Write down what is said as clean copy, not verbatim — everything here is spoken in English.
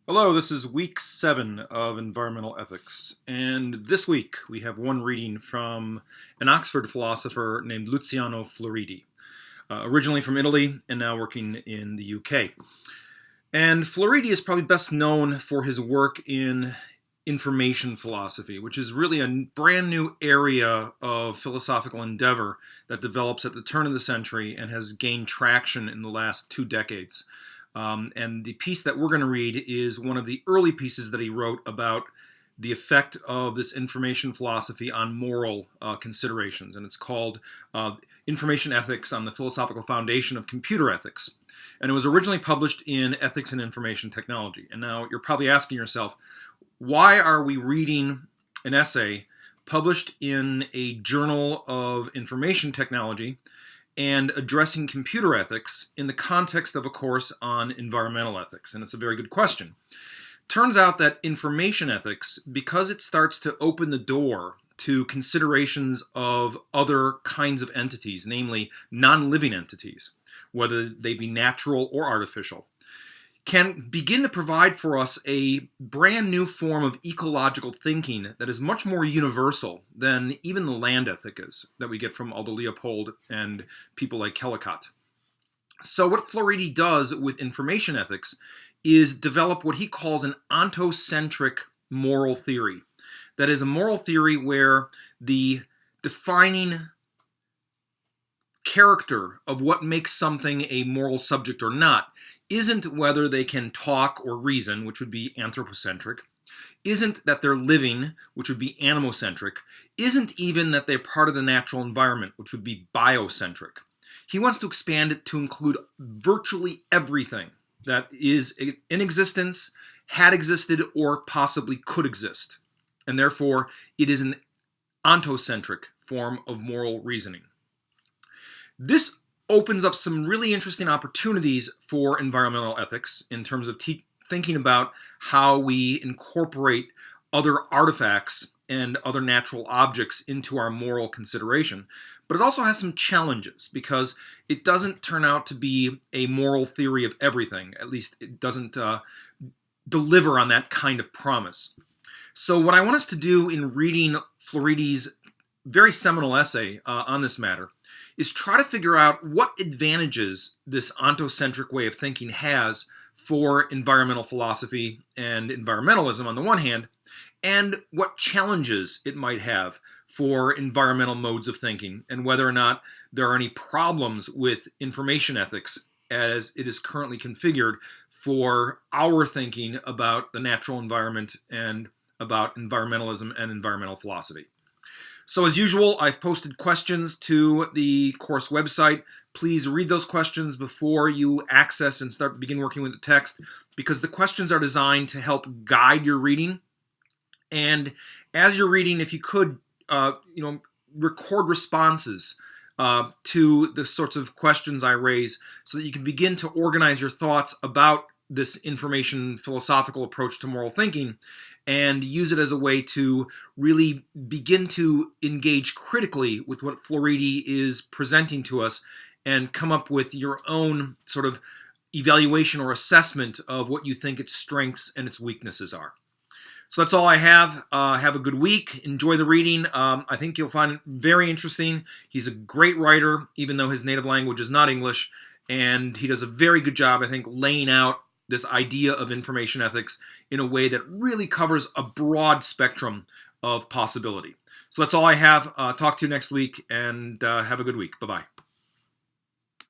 Hello, this is week 7 of environmental ethics, and this week we have one reading from an Oxford philosopher named Luciano Floridi, originally from Italy and now working in the UK. And Floridi is probably best known for his work in information philosophy, which is really a brand new area of philosophical endeavor that develops at the turn of the century and has gained traction in the last 2 decades. And the piece that we're going to read is one of the early pieces that he wrote about the effect of this information philosophy on moral considerations. And it's called Information Ethics on the Philosophical Foundation of Computer Ethics. And it was originally published in Ethics and Information Technology. And now you're probably asking yourself, why are we reading an essay published in a journal of information technology and addressing computer ethics in the context of a course on environmental ethics? And it's a very good question. Turns out that information ethics, because it starts to open the door to considerations of other kinds of entities, namely non-living entities, whether they be natural or artificial, can begin to provide for us a brand new form of ecological thinking that is much more universal than even the land ethic is that we get from Aldo Leopold and people like Kellicott. So what Floridi does with information ethics is develop what he calls an ontocentric moral theory. That is a moral theory where the defining character of what makes something a moral subject or not isn't whether they can talk or reason, which would be anthropocentric, isn't that they're living, which would be anomocentric, isn't even that they're part of the natural environment, which would be biocentric. He wants to expand it to include virtually everything that is in existence, had existed, or possibly could exist. And therefore, it is an ontocentric form of moral reasoning. This opens up some really interesting opportunities for environmental ethics in terms of thinking about how we incorporate other artifacts and other natural objects into our moral consideration. But it also has some challenges because it doesn't turn out to be a moral theory of everything. At least it doesn't deliver on that kind of promise. So what I want us to do in reading Floridi's very seminal essay on this matter is try to figure out what advantages this ontocentric way of thinking has for environmental philosophy and environmentalism on the one hand, and what challenges it might have for environmental modes of thinking, and whether or not there are any problems with information ethics as it is currently configured for our thinking about the natural environment and about environmentalism and environmental philosophy. So as usual, I've posted questions to the course website. Please read those questions before you access and begin working with the text, because the questions are designed to help guide your reading. And as you're reading, if you could, record responses to the sorts of questions I raise so that you can begin to organize your thoughts about this information philosophical approach to moral thinking and use it as a way to really begin to engage critically with what Floridi is presenting to us and come up with your own sort of evaluation or assessment of what you think its strengths and its weaknesses are. So that's all I have. Have a good week. Enjoy the reading. I think you'll find it very interesting. He's a great writer, even though his native language is not English, and he does a very good job, I think, laying out this idea of information ethics in a way that really covers a broad spectrum of possibility. So that's all I have. Talk to you next week, and have a good week. Bye-bye.